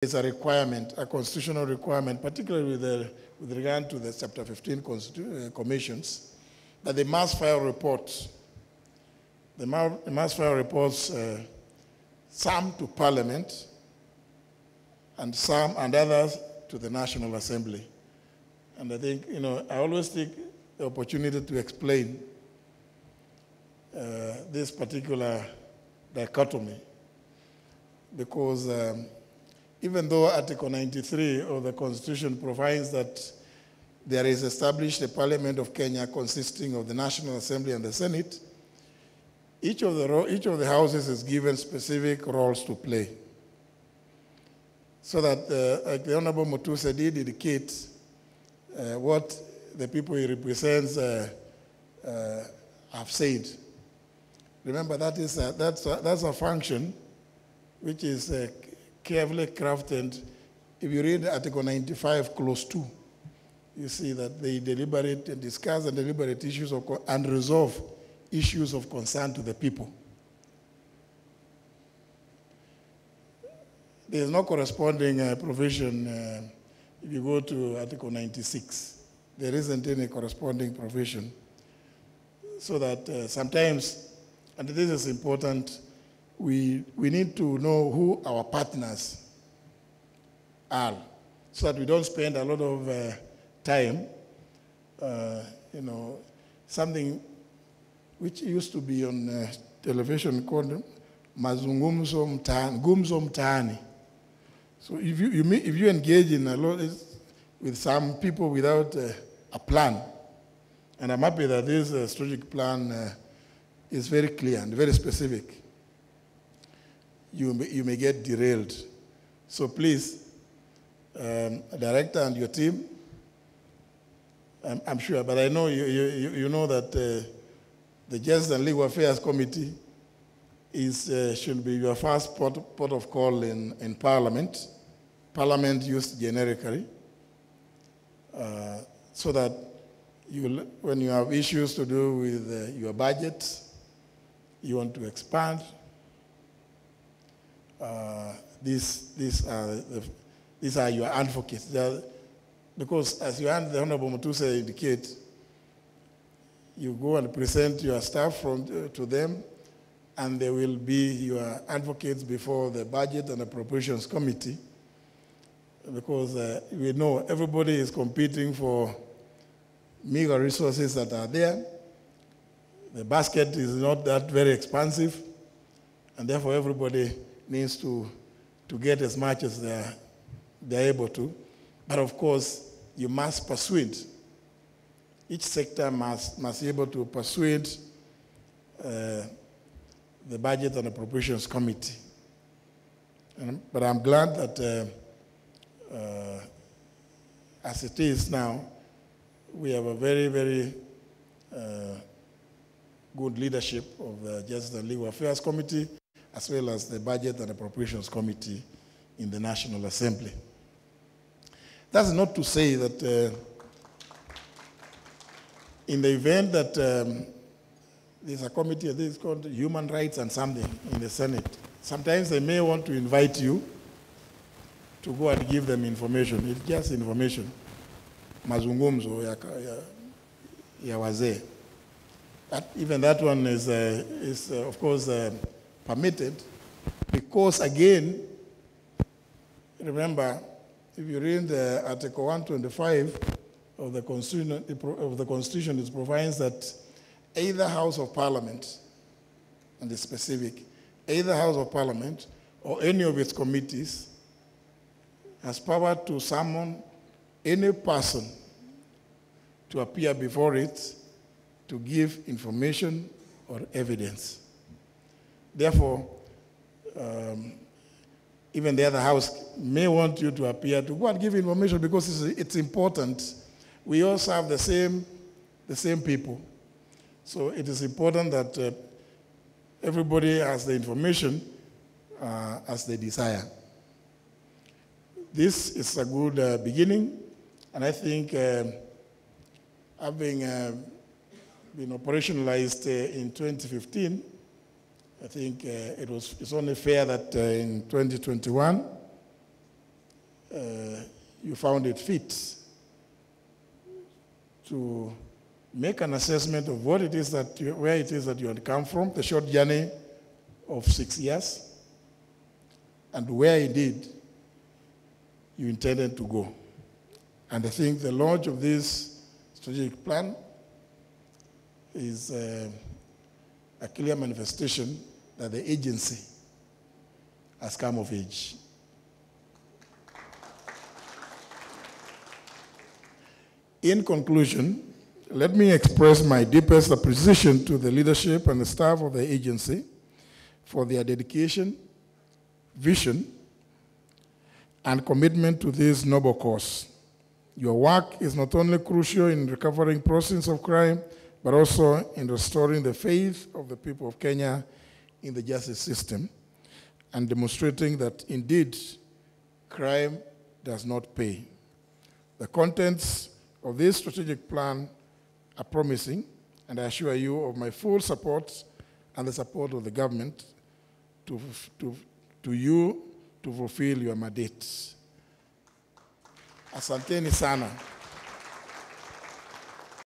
is a requirement, a constitutional requirement, particularly with regard to the Chapter 15 commissions, that they must file reports. They must file reports, some to Parliament, and others to the National Assembly. And I think, I always take the opportunity to explain this particular dichotomy, because even though Article 93 of the Constitution provides that there is established a Parliament of Kenya consisting of the National Assembly and the Senate, each of the houses is given specific roles to play. So that, like the Honorable Muturi did indicate what the people he represents have said. Remember, that's a function which is carefully crafted. If you read Article 95, Clause 2, you see that they deliberate and discuss and deliberate issues and resolve issues of concern to the people. There is no corresponding provision if you go to Article 96. There isn't any corresponding provision. So that sometimes, and this is important, we need to know who our partners are, so that we don't spend a lot of time, something which used to be on television called mazungumzo mtaani. So if you engage in a lot with some people without a plan, and I'm happy that this strategic plan is very clear and very specific, you may get derailed. So please, Director and your team, I'm sure, but I know you know that the Justice and Legal Affairs Committee should be your first port of call in Parliament. Parliament used generically, so that when you have issues to do with your budget, you want to expand, these are your advocates. Because as the Honorable Muturi indicates, you go and present your staff to them, and they will be your advocates before the Budget and Appropriations Committee, because we know everybody is competing for meager resources that are there. The basket is not that very expansive, and therefore everybody needs to get as much as they're able to. But of course, you must persuade. Each sector must be able to persuade the Budget and Appropriations Committee. But I'm glad that as it is now, we have a very, very good leadership of the Justice and Legal Affairs Committee, as well as the Budget and Appropriations Committee in the National Assembly. That's not to say that in the event that there's a committee, this is called Human Rights and something in the Senate, sometimes they may want to invite you to go and give them information. It's just information. Mazungumzo ya wazee. Even that one is of course permitted, because again, remember, if you read Article 125 of the Constitution, it provides that either House of Parliament, and it's specific, either House of Parliament or any of its committees has power to summon any person to appear before it to give information or evidence. Therefore, even the other house may want you to appear to go and give information, because it's important. We all serve the same people. So it is important that everybody has the information as they desire. This is a good beginning, and I think having been operationalized in 2015, I think it's only fair that in 2021 you found it fit to make an assessment of what it is that where it is that you had come from, the short journey of 6 years, and where indeed you intended to go. And I think the launch of this strategic plan is a clear manifestation that the agency has come of age. In conclusion, let me express my deepest appreciation to the leadership and the staff of the agency for their dedication, vision, and commitment to this noble cause. Your work is not only crucial in recovering proceeds of crime, but also in restoring the faith of the people of Kenya in the justice system and demonstrating that indeed crime does not pay. The contents of this strategic plan are promising, and I assure you of my full support and the support of the government to you to fulfill your mandate. Asanteni sana.